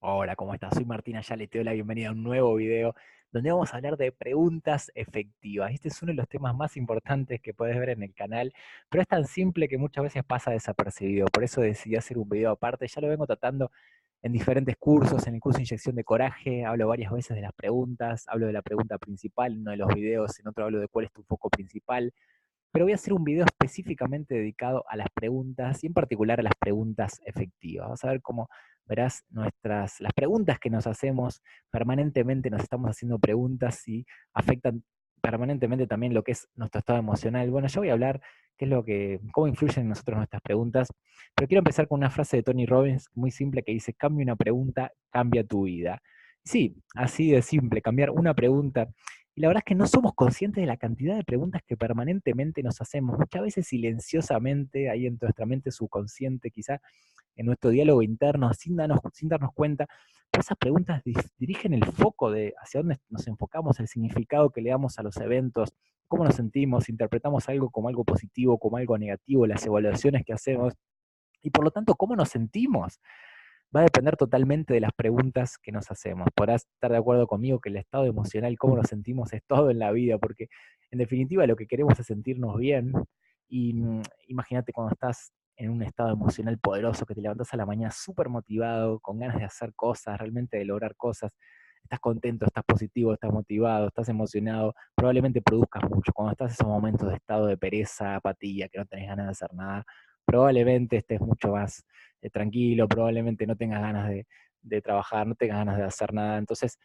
Hola, ¿cómo estás? Soy Martina, ya le te doy la bienvenida a un nuevo video donde vamos a hablar de preguntas efectivas. Este es uno de los temas más importantes que puedes ver en el canal, pero es tan simple que muchas veces pasa desapercibido. Por eso decidí hacer un video aparte. Ya lo vengo tratando en diferentes cursos, en el curso de Inyección de Coraje, hablo varias veces de las preguntas, hablo de la pregunta principal en uno de los videos, en otro hablo de cuál es tu foco principal. Pero voy a hacer un video específicamente dedicado a las preguntas y en particular a las preguntas efectivas. Vamos a ver cómo verás las preguntas que nos hacemos permanentemente, nos estamos haciendo preguntas y afectan permanentemente también lo que es nuestro estado emocional. Bueno, yo voy a hablar cómo influyen en nosotros nuestras preguntas, pero quiero empezar con una frase de Tony Robbins muy simple que dice: cambia una pregunta, cambia tu vida. Sí, así de simple, cambiar una pregunta. Y la verdad es que no somos conscientes de la cantidad de preguntas que permanentemente nos hacemos, muchas veces silenciosamente, ahí en nuestra mente subconsciente, quizá en nuestro diálogo interno, sin darnos cuenta. Pero esas preguntas dirigen el foco de hacia dónde nos enfocamos, el significado que le damos a los eventos, cómo nos sentimos, interpretamos algo como algo positivo, como algo negativo, las evaluaciones que hacemos, y por lo tanto, cómo nos sentimos va a depender totalmente de las preguntas que nos hacemos. Podrás estar de acuerdo conmigo que el estado emocional, cómo nos sentimos, es todo en la vida, porque en definitiva lo que queremos es sentirnos bien. Y imagínate cuando estás en un estado emocional poderoso, que te levantás a la mañana súper motivado, con ganas de hacer cosas, realmente de lograr cosas. Estás contento, estás positivo, estás motivado, estás emocionado, probablemente produzcas mucho. Cuando estás en esos momentos de estado de pereza, apatía, que no tenés ganas de hacer nada, probablemente estés mucho más tranquilo, probablemente no tengas ganas de trabajar, no tengas ganas de hacer nada. Entonces,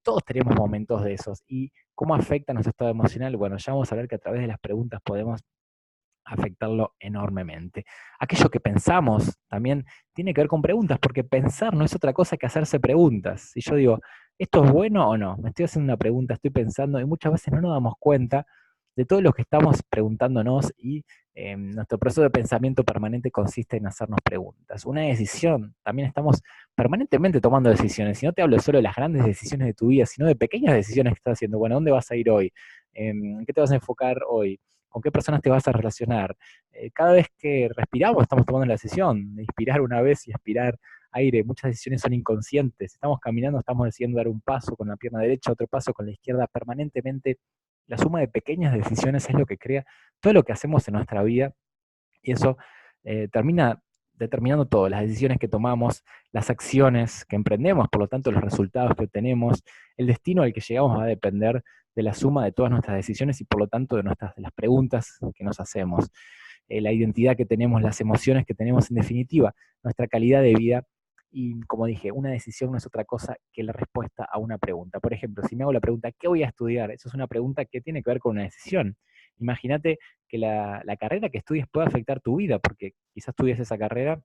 todos tenemos momentos de esos. ¿Y cómo afecta nuestro estado emocional? Bueno, ya vamos a ver que a través de las preguntas podemos afectarlo enormemente. Aquello que pensamos también tiene que ver con preguntas, porque pensar no es otra cosa que hacerse preguntas. Si yo digo, ¿esto es bueno o no? Me estoy haciendo una pregunta, estoy pensando, y muchas veces no nos damos cuenta de todo lo que estamos preguntándonos y nuestro proceso de pensamiento permanente consiste en hacernos preguntas. Una decisión, también estamos permanentemente tomando decisiones, y no te hablo solo de las grandes decisiones de tu vida, sino de pequeñas decisiones que estás haciendo. Bueno, ¿dónde vas a ir hoy? ¿En qué te vas a enfocar hoy? ¿Con qué personas te vas a relacionar? Cada vez que respiramos estamos tomando la decisión de inspirar una vez y expirar aire. Muchas decisiones son inconscientes. Estamos caminando, estamos decidiendo dar un paso con la pierna derecha, otro paso con la izquierda. Permanentemente la suma de pequeñas decisiones es lo que crea todo lo que hacemos en nuestra vida, y eso termina determinando todo, las decisiones que tomamos, las acciones que emprendemos, por lo tanto los resultados que obtenemos, el destino al que llegamos va a depender de la suma de todas nuestras decisiones y por lo tanto de las preguntas que nos hacemos, la identidad que tenemos, las emociones que tenemos, en definitiva, nuestra calidad de vida. Y como dije, una decisión no es otra cosa que la respuesta a una pregunta. Por ejemplo, si me hago la pregunta, ¿qué voy a estudiar? Eso es una pregunta que tiene que ver con una decisión. Imagínate que la carrera que estudies puede afectar tu vida, porque quizás estudies esa carrera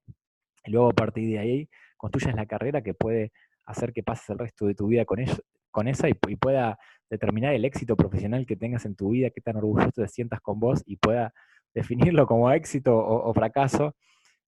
y luego a partir de ahí construyas la carrera que puede hacer que pases el resto de tu vida con esa y pueda determinar el éxito profesional que tengas en tu vida, qué tan orgulloso te sientas con vos y pueda definirlo como éxito o fracaso,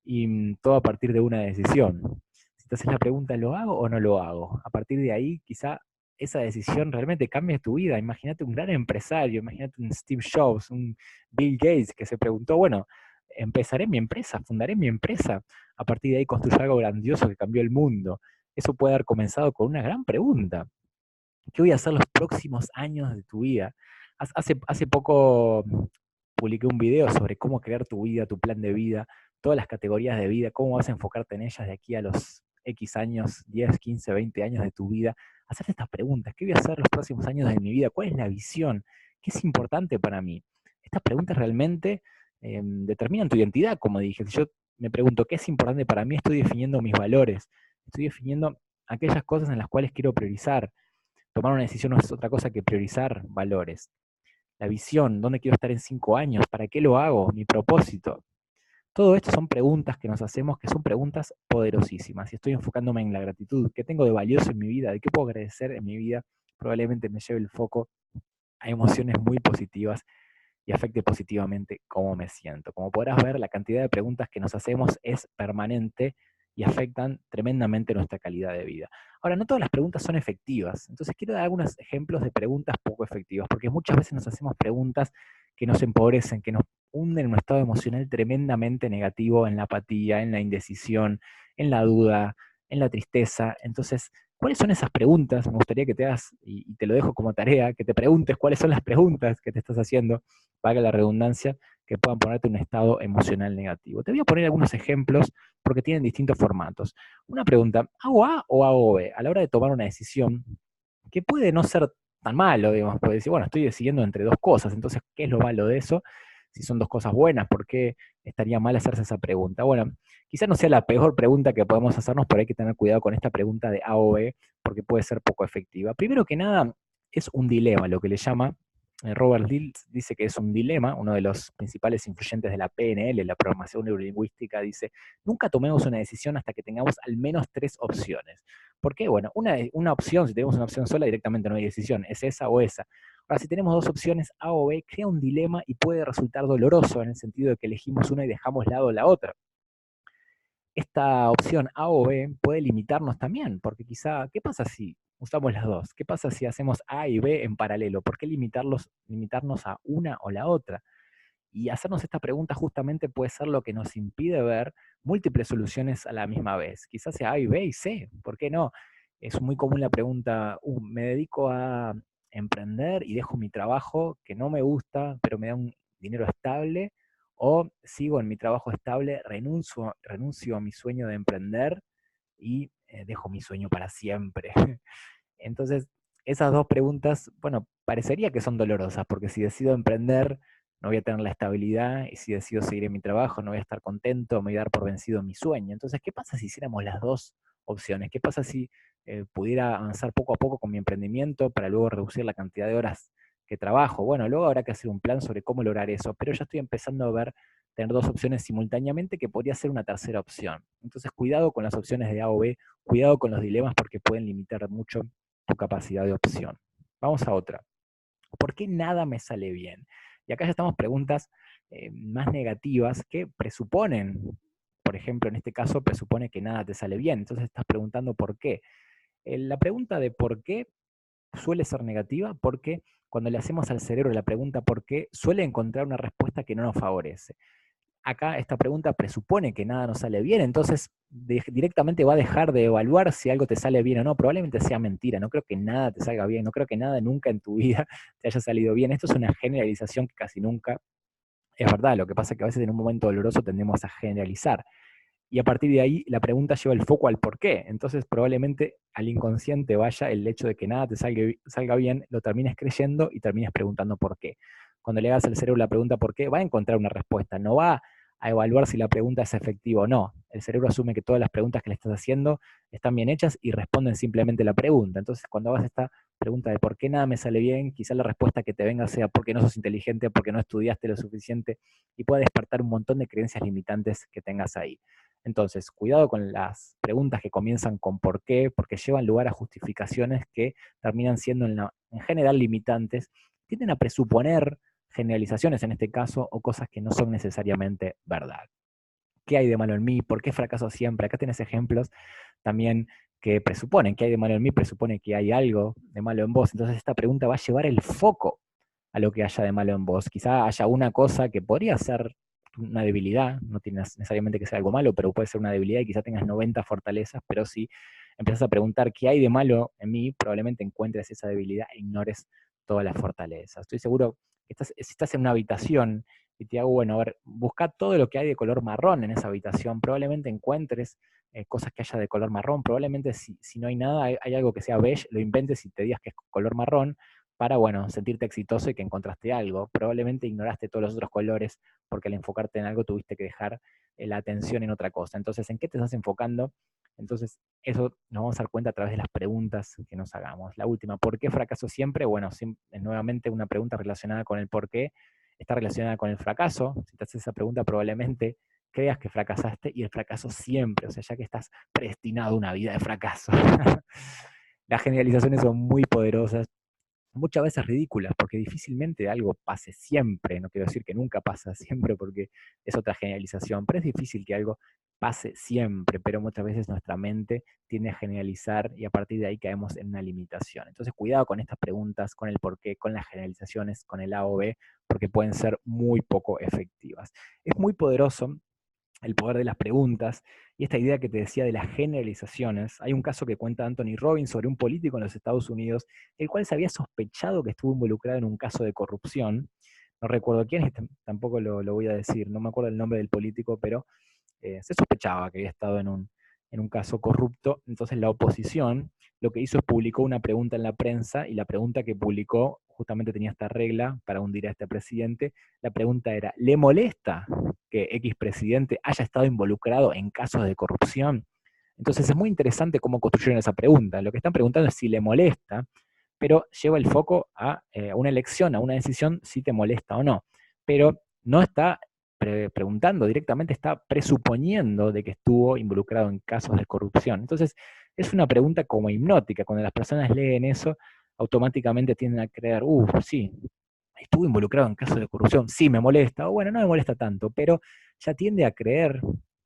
y todo a partir de una decisión. Si te haces la pregunta, ¿lo hago o no lo hago? A partir de ahí, quizá esa decisión realmente cambie tu vida. Imagínate un gran empresario, imagínate un Steve Jobs, un Bill Gates que se preguntó, bueno, empezaré mi empresa, fundaré mi empresa, a partir de ahí construir algo grandioso que cambió el mundo. Eso puede haber comenzado con una gran pregunta: ¿qué voy a hacer los próximos años de tu vida? Hace poco publiqué un video sobre cómo crear tu vida, tu plan de vida, todas las categorías de vida, cómo vas a enfocarte en ellas de aquí a los X años, 10, 15, 20 años de tu vida. Hacerte estas preguntas: ¿qué voy a hacer los próximos años de mi vida? ¿Cuál es la visión? ¿Qué es importante para mí? Estas preguntas realmente determinan tu identidad, como dije. Si yo me pregunto, ¿qué es importante para mí? Estoy definiendo mis valores, estoy definiendo aquellas cosas en las cuales quiero priorizar. Tomar una decisión no es otra cosa que priorizar valores. La visión, ¿dónde quiero estar en 5 años? ¿Para qué lo hago? Mi propósito. Todo esto son preguntas que nos hacemos, que son preguntas poderosísimas. Si estoy enfocándome en la gratitud, ¿qué tengo de valioso en mi vida? ¿De qué puedo agradecer en mi vida? Probablemente me lleve el foco a emociones muy positivas y afecte positivamente cómo me siento. Como podrás ver, la cantidad de preguntas que nos hacemos es permanente y afectan tremendamente nuestra calidad de vida. Ahora, no todas las preguntas son efectivas, entonces quiero dar algunos ejemplos de preguntas poco efectivas, porque muchas veces nos hacemos preguntas que nos empobrecen, que nos hunden en un estado emocional tremendamente negativo, en la apatía, en la indecisión, en la duda, en la tristeza. Entonces, ¿cuáles son esas preguntas? Me gustaría que te hagas, y te lo dejo como tarea, que te preguntes cuáles son las preguntas que te estás haciendo, valga la redundancia, que puedan ponerte en un estado emocional negativo. Te voy a poner algunos ejemplos porque tienen distintos formatos. Una pregunta, ¿hago A o hago B? A la hora de tomar una decisión, que puede no ser tan malo, digamos, puede decir, bueno, estoy decidiendo entre dos cosas, entonces, ¿qué es lo malo de eso? Si son dos cosas buenas, ¿por qué estaría mal hacerse esa pregunta? Bueno, quizás no sea la peor pregunta que podemos hacernos, pero hay que tener cuidado con esta pregunta de A o B, porque puede ser poco efectiva. Primero que nada, es un dilema, lo que le llama, Robert Dills dice que es un dilema, uno de los principales influyentes de la PNL, la programación neurolingüística, dice, nunca tomemos una decisión hasta que tengamos al menos tres opciones. ¿Por qué? Bueno, una opción, si tenemos una opción sola, directamente no hay decisión, es esa o esa. Ahora, si tenemos dos opciones, A o B, crea un dilema y puede resultar doloroso en el sentido de que elegimos una y dejamos lado la otra. Esta opción A o B puede limitarnos también, porque quizá, ¿qué pasa si usamos las dos? ¿Qué pasa si hacemos A y B en paralelo? ¿Por qué limitarnos a una o la otra? Y hacernos esta pregunta justamente puede ser lo que nos impide ver múltiples soluciones a la misma vez. Quizás sea A y B y C, ¿por qué no? Es muy común la pregunta, me dedico a emprender y dejo mi trabajo que no me gusta, pero me da un dinero estable, o sigo en mi trabajo estable, renuncio a mi sueño de emprender y dejo mi sueño para siempre. Entonces, esas dos preguntas, bueno, parecería que son dolorosas, porque si decido emprender, no voy a tener la estabilidad, y si decido seguir en mi trabajo, no voy a estar contento, me voy a dar por vencido mi sueño. Entonces, ¿qué pasa si hiciéramos las dos opciones? ¿Qué pasa si pudiera avanzar poco a poco con mi emprendimiento para luego reducir la cantidad de horas que trabajo? Bueno, luego habrá que hacer un plan sobre cómo lograr eso, pero ya estoy empezando a ver tener dos opciones simultáneamente que podría ser una tercera opción. Entonces, cuidado con las opciones de A o B, cuidado con los dilemas porque pueden limitar mucho tu capacidad de opción. Vamos a otra. ¿Por qué nada me sale bien? Y acá ya estamos preguntas más negativas que presuponen, por ejemplo, en este caso, presupone que nada te sale bien. Entonces estás preguntando por qué. La pregunta de por qué suele ser negativa porque cuando le hacemos al cerebro la pregunta por qué, suele encontrar una respuesta que no nos favorece. Acá esta pregunta presupone que nada nos sale bien, entonces directamente va a dejar de evaluar si algo te sale bien o no. Probablemente sea mentira, no creo que nada te salga bien, no creo que nada nunca en tu vida te haya salido bien. Esto es una generalización que casi nunca es verdad. Lo que pasa es que a veces en un momento doloroso tendemos a generalizar. Y a partir de ahí la pregunta lleva el foco al por qué. Entonces probablemente al inconsciente vaya el hecho de que nada te salga bien, lo termines creyendo y termines preguntando por qué. Cuando le hagas al cerebro la pregunta por qué, va a encontrar una respuesta, no va a evaluar si la pregunta es efectiva o no. El cerebro asume que todas las preguntas que le estás haciendo están bien hechas y responden simplemente la pregunta. Entonces cuando hagas esta pregunta de por qué nada me sale bien, quizás la respuesta que te venga sea porque no sos inteligente, porque no estudiaste lo suficiente y puede despertar un montón de creencias limitantes que tengas ahí. Entonces, cuidado con las preguntas que comienzan con por qué, porque llevan lugar a justificaciones que terminan siendo en general limitantes, tienden a presuponer generalizaciones en este caso o cosas que no son necesariamente verdad. ¿Qué hay de malo en mí? ¿Por qué fracaso siempre? Acá tienes ejemplos también que presuponen que hay de malo en mí, presupone que hay algo de malo en vos. Entonces esta pregunta va a llevar el foco a lo que haya de malo en vos. Quizá haya una cosa que podría ser una debilidad, no tiene necesariamente que ser algo malo, pero puede ser una debilidad y quizá tengas 90 fortalezas, pero si empiezas a preguntar qué hay de malo en mí, probablemente encuentres esa debilidad e ignores todas las fortalezas. Estoy seguro que si estás en una habitación y te hago, bueno, a ver, busca todo lo que hay de color marrón en esa habitación, probablemente encuentres cosas que haya de color marrón, probablemente si no hay nada, hay algo que sea beige, lo inventes y te digas que es color marrón, para, bueno, sentirte exitoso y que encontraste algo. Probablemente ignoraste todos los otros colores porque al enfocarte en algo tuviste que dejar la atención en otra cosa. Entonces, ¿en qué te estás enfocando? Entonces, eso nos vamos a dar cuenta a través de las preguntas que nos hagamos. La última, ¿por qué fracaso siempre? Bueno, nuevamente una pregunta relacionada con el por qué está relacionada con el fracaso. Si te haces esa pregunta, probablemente creas que fracasaste y el fracaso siempre, o sea, ya que estás predestinado a una vida de fracaso. Las generalizaciones son muy poderosas, muchas veces ridículas, porque difícilmente algo pase siempre, no quiero decir que nunca pasa siempre porque es otra generalización, pero es difícil que algo pase siempre, pero muchas veces nuestra mente tiende a generalizar y a partir de ahí caemos en una limitación. Entonces cuidado con estas preguntas, con el por qué, con las generalizaciones, con el A o B, porque pueden ser muy poco efectivas. Es muy poderoso el poder de las preguntas, y esta idea que te decía de las generalizaciones. Hay un caso que cuenta Anthony Robbins sobre un político en los Estados Unidos, el cual se había sospechado que estuvo involucrado en un caso de corrupción. No recuerdo quién, tampoco lo voy a decir, no me acuerdo el nombre del político, pero se sospechaba que había estado en un caso corrupto. Entonces la oposición lo que hizo es publicó una pregunta en la prensa, y la pregunta que publicó justamente tenía esta regla para hundir a este presidente. La pregunta era: ¿le molesta que X presidente haya estado involucrado en casos de corrupción? Entonces es muy interesante cómo construyeron esa pregunta. Lo que están preguntando es si le molesta, pero lleva el foco a una elección, a una decisión, si te molesta o no. Pero no está preguntando directamente, está presuponiendo de que estuvo involucrado en casos de corrupción. Entonces es una pregunta como hipnótica. Cuando las personas leen eso, automáticamente tienden a creer, sí, estuvo involucrado en casos de corrupción, sí me molesta, o bueno, no me molesta tanto, pero ya tiende a creer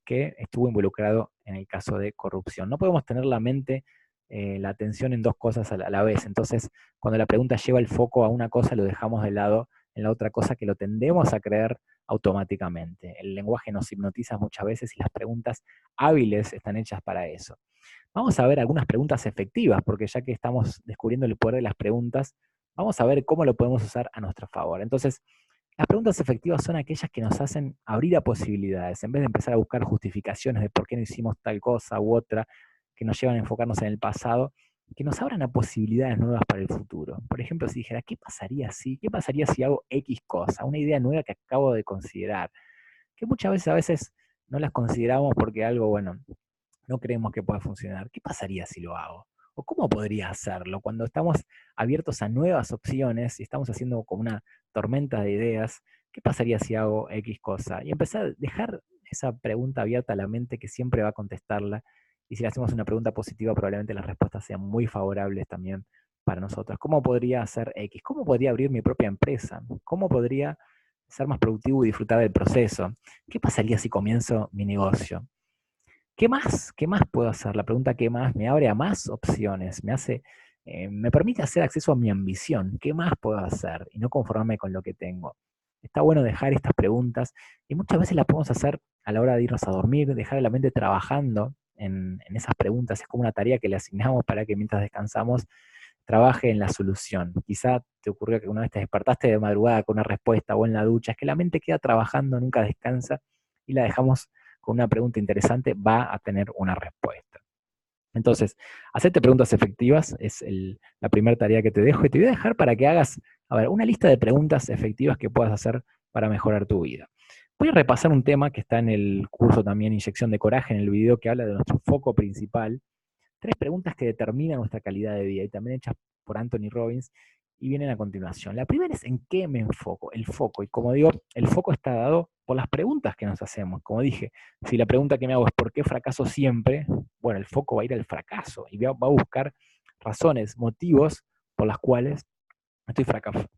que estuvo involucrado en el caso de corrupción. No podemos tener la mente, la atención en dos cosas a la vez. Entonces, cuando la pregunta lleva el foco a una cosa, lo dejamos de lado en la otra cosa, que lo tendemos a creer automáticamente. El lenguaje nos hipnotiza muchas veces, y las preguntas hábiles están hechas para eso. Vamos a ver algunas preguntas efectivas, porque ya que estamos descubriendo el poder de las preguntas, vamos a ver cómo lo podemos usar a nuestro favor. Entonces, las preguntas efectivas son aquellas que nos hacen abrir a posibilidades, en vez de empezar a buscar justificaciones de por qué no hicimos tal cosa u otra, que nos llevan a enfocarnos en el pasado, que nos abran a posibilidades nuevas para el futuro. Por ejemplo, si dijera, ¿qué pasaría si? ¿Qué pasaría si hago X cosa? Una idea nueva que acabo de considerar, que muchas veces no las consideramos porque algo, bueno, no creemos que pueda funcionar. ¿Qué pasaría si lo hago? ¿O cómo podría hacerlo? Cuando estamos abiertos a nuevas opciones y estamos haciendo como una tormenta de ideas, ¿qué pasaría si hago X cosa? Y empezar a dejar esa pregunta abierta a la mente, que siempre va a contestarla. Y si le hacemos una pregunta positiva, probablemente las respuestas sean muy favorables también para nosotros. ¿Cómo podría hacer X? ¿Cómo podría abrir mi propia empresa? ¿Cómo podría ser más productivo y disfrutar del proceso? ¿Qué pasaría si comienzo mi negocio? ¿Qué más? ¿Qué más puedo hacer? La pregunta ¿qué más? Me abre a más opciones, me permite hacer acceso a mi ambición. ¿Qué más puedo hacer? Y no conformarme con lo que tengo. Está bueno dejar estas preguntas, y muchas veces las podemos hacer a la hora de irnos a dormir, dejar a la mente trabajando en esas preguntas. Es como una tarea que le asignamos para que mientras descansamos trabaje en la solución. Quizá te ocurrió que una vez te despertaste de madrugada con una respuesta, o en la ducha. Es que la mente queda trabajando, nunca descansa, y la dejamos con una pregunta interesante, va a tener una respuesta. Entonces, hacerte preguntas efectivas es la primera tarea que te dejo, y te voy a dejar para que hagas, a ver, una lista de preguntas efectivas que puedas hacer para mejorar tu vida. Voy a repasar un tema que está en el curso también, Inyección de Coraje, en el video que habla de nuestro foco principal. 3 preguntas que determinan nuestra calidad de vida, y también hechas por Anthony Robbins, y vienen a continuación. La primera es: ¿en qué me enfoco? El foco. Y como digo, el foco está dado por las preguntas que nos hacemos. Como dije, si la pregunta que me hago es ¿por qué fracaso siempre? Bueno, el foco va a ir al fracaso, y va a buscar razones, motivos por las cuales estoy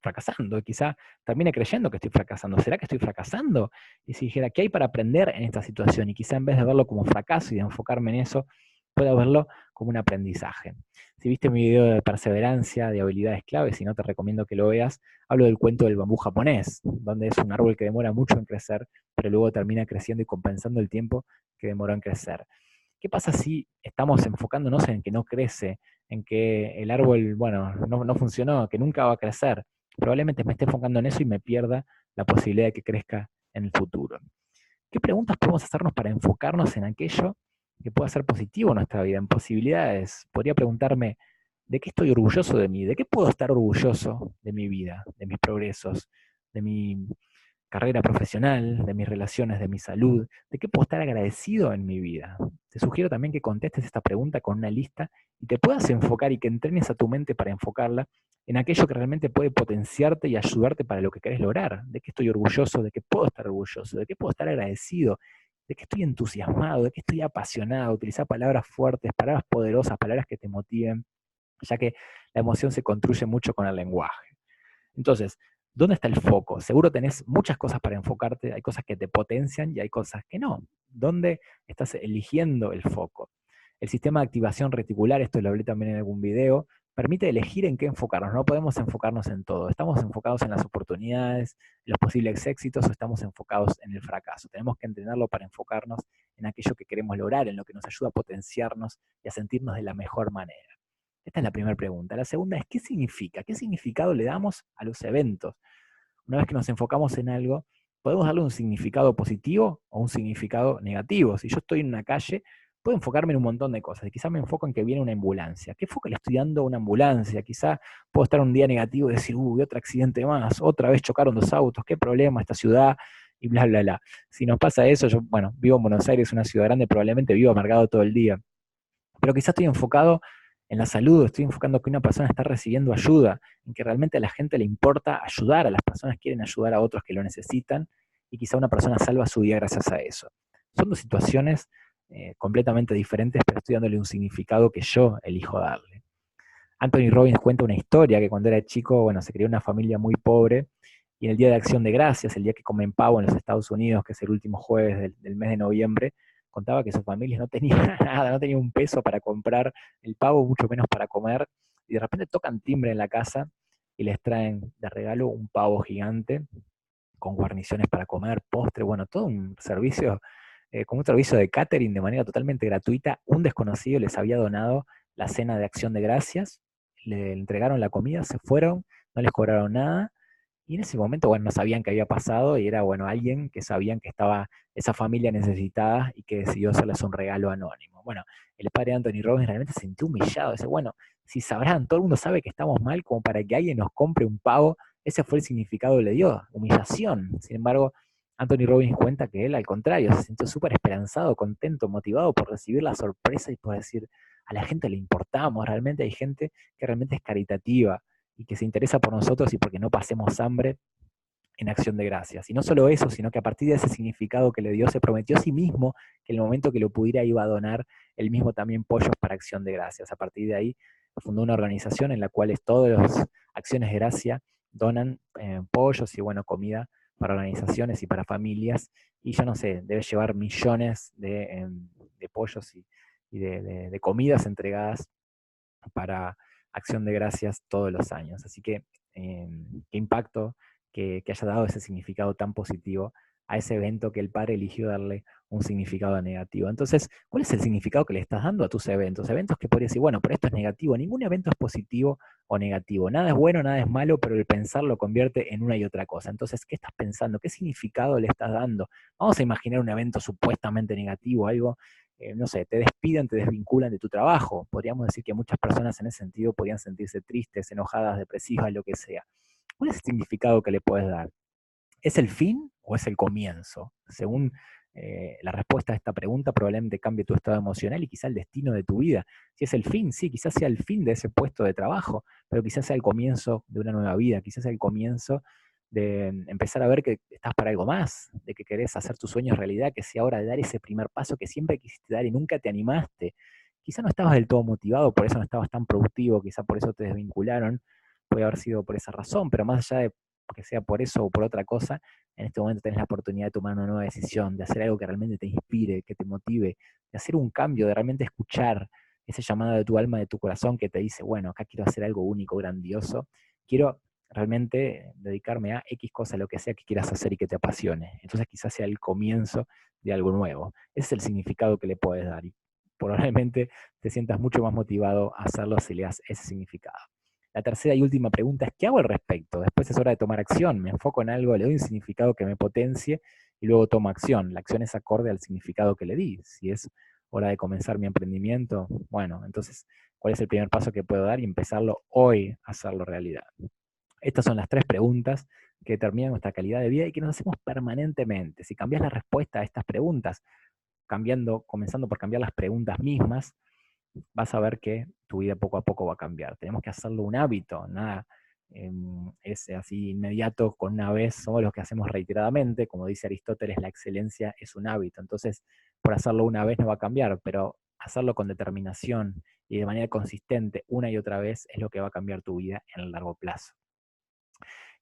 fracasando. Y quizá termine creyendo que estoy fracasando. ¿Será que estoy fracasando? Y si dijera, ¿qué hay para aprender en esta situación? Y quizá, en vez de verlo como fracaso y de enfocarme en eso, pueda verlo como un aprendizaje. Si viste mi video de perseverancia, de habilidades claves, si no, te recomiendo que lo veas. Hablo del cuento del bambú japonés, donde es un árbol que demora mucho en crecer, pero luego termina creciendo y compensando el tiempo que demoró en crecer. ¿Qué pasa si estamos enfocándonos en que no crece, en que el árbol, bueno, no funcionó, que nunca va a crecer? Probablemente me esté enfocando en eso y me pierda la posibilidad de que crezca en el futuro. ¿Qué preguntas podemos hacernos para enfocarnos en aquello que pueda ser positivo en nuestra vida, en posibilidades? Podría preguntarme: ¿de qué estoy orgulloso de mí? ¿De qué puedo estar orgulloso de mi vida, de mis progresos, de mi carrera profesional, de mis relaciones, de mi salud? ¿De qué puedo estar agradecido en mi vida? Te sugiero también que contestes esta pregunta con una lista, y te puedas enfocar, y que entrenes a tu mente para enfocarla en aquello que realmente puede potenciarte y ayudarte para lo que querés lograr. ¿De qué estoy orgulloso? ¿De qué puedo estar orgulloso? ¿De qué puedo estar agradecido? ¿De qué estoy entusiasmado? ¿De qué estoy apasionado? Utilizar palabras fuertes, palabras poderosas, palabras que te motiven, ya que la emoción se construye mucho con el lenguaje. Entonces, ¿dónde está el foco? Seguro tenés muchas cosas para enfocarte, hay cosas que te potencian y hay cosas que no. ¿Dónde estás eligiendo el foco? El sistema de activación reticular, esto lo hablé también en algún video, permite elegir en qué enfocarnos. No podemos enfocarnos en todo. Estamos enfocados en las oportunidades, en los posibles éxitos, o estamos enfocados en el fracaso. Tenemos que entrenarlo para enfocarnos en aquello que queremos lograr, en lo que nos ayuda a potenciarnos y a sentirnos de la mejor manera. Esta es la primera pregunta. La segunda es, ¿qué significa? ¿Qué significado le damos a los eventos? Una vez que nos enfocamos en algo, podemos darle un significado positivo o un significado negativo. Si yo estoy en una calle, puedo enfocarme en un montón de cosas. Quizá me enfoco en que viene una ambulancia. ¿Qué enfoque le estoy dando a una ambulancia? Quizá puedo estar un día negativo y decir, uy, otro accidente más, otra vez chocaron dos autos, qué problema esta ciudad, y bla, bla, bla. Si nos pasa eso, yo, bueno, vivo en Buenos Aires, una ciudad grande, probablemente vivo amargado todo el día. Pero quizás estoy enfocado en la salud, estoy enfocando que una persona está recibiendo ayuda, en que realmente a la gente le importa ayudar, a las personas quieren ayudar a otros que lo necesitan, y quizá una persona salva su día gracias a eso. Son dos situaciones completamente diferentes, pero estoy dándole un significado que yo elijo darle. Anthony Robbins cuenta una historia que cuando era chico, bueno, se crió en una familia muy pobre, y en el Día de Acción de Gracias, el día que comen pavo en los Estados Unidos, que es el último jueves del mes de noviembre, contaba que su familia no tenía nada, no tenía un peso para comprar el pavo, mucho menos para comer, y de repente tocan timbre en la casa y les traen de regalo un pavo gigante con guarniciones para comer, postre, bueno, todo un servicio, como un servicio de catering de manera totalmente gratuita. Un desconocido les había donado la cena de Acción de Gracias, le entregaron la comida, se fueron, no les cobraron nada, y en ese momento, bueno, no sabían qué había pasado, y era, bueno, alguien que sabían que estaba esa familia necesitada y que decidió hacerles un regalo anónimo. Bueno, el padre Anthony Robbins realmente se sintió humillado, dice, bueno, si sabrán, todo el mundo sabe que estamos mal como para que alguien nos compre un pavo. Ese fue el significado que le dio, humillación. Sin embargo, Anthony Robbins cuenta que él, al contrario, se sintió súper esperanzado, contento, motivado por recibir la sorpresa y por decir, a la gente le importamos, realmente hay gente que realmente es caritativa y que se interesa por nosotros y porque no pasemos hambre en Acción de Gracias. Y no solo eso, sino que a partir de ese significado que le dio, se prometió a sí mismo que en el momento que lo pudiera iba a donar él mismo también pollos para Acción de Gracias. A partir de ahí fundó una organización en la cual todas las acciones de gracia donan pollos y, bueno, comida para organizaciones y para familias. Y yo no sé, debe llevar millones de pollos y de comidas entregadas para Acción de Gracias todos los años. Así que qué impacto que haya dado ese significado tan positivo a ese evento que el padre eligió darle un significado negativo. Entonces, ¿cuál es el significado que le estás dando a tus eventos? Eventos que podrías decir, bueno, pero esto es negativo. Ningún evento es positivo o negativo. Nada es bueno, nada es malo, pero el pensar lo convierte en una y otra cosa. Entonces, ¿qué estás pensando? ¿Qué significado le estás dando? Vamos a imaginar un evento supuestamente negativo, algo no sé, te despiden, te desvinculan de tu trabajo. Podríamos decir que muchas personas en ese sentido podrían sentirse tristes, enojadas, depresivas, lo que sea. ¿Cuál es el significado que le puedes dar? ¿Es el fin o es el comienzo? Según la respuesta a esta pregunta, probablemente cambie tu estado emocional y quizá el destino de tu vida. Si es el fin, sí, quizás sea el fin de ese puesto de trabajo, pero quizás sea el comienzo de una nueva vida, quizás sea el comienzo de empezar a ver que estás para algo más, de que querés hacer tus sueños realidad, que sea hora de dar ese primer paso que siempre quisiste dar y nunca te animaste. Quizá no estabas del todo motivado, por eso no estabas tan productivo, quizá por eso te desvincularon, puede haber sido por esa razón, pero más allá de que sea por eso o por otra cosa, en este momento tenés la oportunidad de tomar una nueva decisión, de hacer algo que realmente te inspire, que te motive, de hacer un cambio, de realmente escuchar ese llamado de tu alma, de tu corazón que te dice, bueno, acá quiero hacer algo único, grandioso, quiero realmente dedicarme a X cosa, lo que sea que quieras hacer y que te apasione. Entonces quizás sea el comienzo de algo nuevo. Ese es el significado que le puedes dar y probablemente te sientas mucho más motivado a hacerlo si le das ese significado. La tercera y última pregunta es, ¿qué hago al respecto? Después es hora de tomar acción, me enfoco en algo, le doy un significado que me potencie y luego tomo acción. La acción es acorde al significado que le di. Si es hora de comenzar mi emprendimiento, bueno, entonces, ¿cuál es el primer paso que puedo dar y empezarlo hoy a hacerlo realidad? Estas son las tres preguntas que determinan nuestra calidad de vida y que nos hacemos permanentemente. Si cambias la respuesta a estas preguntas, comenzando por cambiar las preguntas mismas, vas a ver que tu vida poco a poco va a cambiar. Tenemos que hacerlo un hábito, nada es así inmediato con una vez, somos los que hacemos reiteradamente, como dice Aristóteles, la excelencia es un hábito, entonces por hacerlo una vez no va a cambiar, pero hacerlo con determinación y de manera consistente una y otra vez es lo que va a cambiar tu vida en el largo plazo.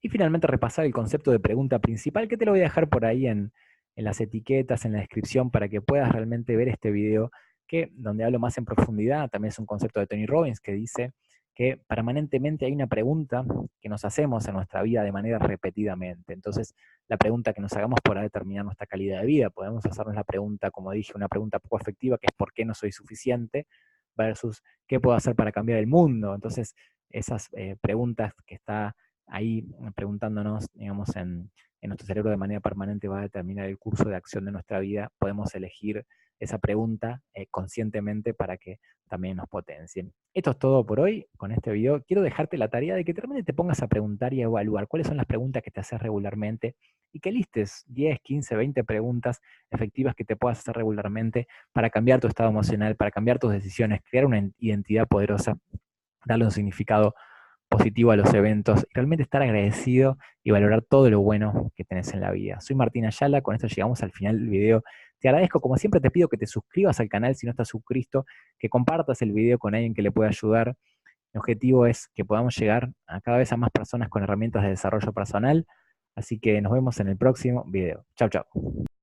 Y finalmente repasar el concepto de pregunta principal, que te lo voy a dejar por ahí en las etiquetas, en la descripción, para que puedas realmente ver este video, que donde hablo más en profundidad, también es un concepto de Tony Robbins que dice que permanentemente hay una pregunta que nos hacemos en nuestra vida de manera repetidamente. Entonces, la pregunta que nos hagamos podrá determinar nuestra calidad de vida. Podemos hacernos la pregunta, como dije, una pregunta poco efectiva, que es ¿por qué no soy suficiente? Versus ¿qué puedo hacer para cambiar el mundo? Entonces, esas preguntas que está ahí preguntándonos, digamos, en nuestro cerebro de manera permanente va a determinar el curso de acción de nuestra vida. Podemos elegir esa pregunta conscientemente para que también nos potencien. Esto es todo por hoy con este video. Quiero dejarte la tarea de que realmente te pongas a preguntar y a evaluar cuáles son las preguntas que te haces regularmente y que listes 10, 15, 20 preguntas efectivas que te puedas hacer regularmente para cambiar tu estado emocional, para cambiar tus decisiones, crear una identidad poderosa, darle un significado positivo a los eventos y realmente estar agradecido y valorar todo lo bueno que tenés en la vida. Soy Martín Ayala, con esto llegamos al final del video. Te agradezco, como siempre te pido que te suscribas al canal si no estás suscrito, que compartas el video con alguien que le pueda ayudar. Mi objetivo es que podamos llegar a cada vez a más personas con herramientas de desarrollo personal, así que nos vemos en el próximo video. Chau, chau.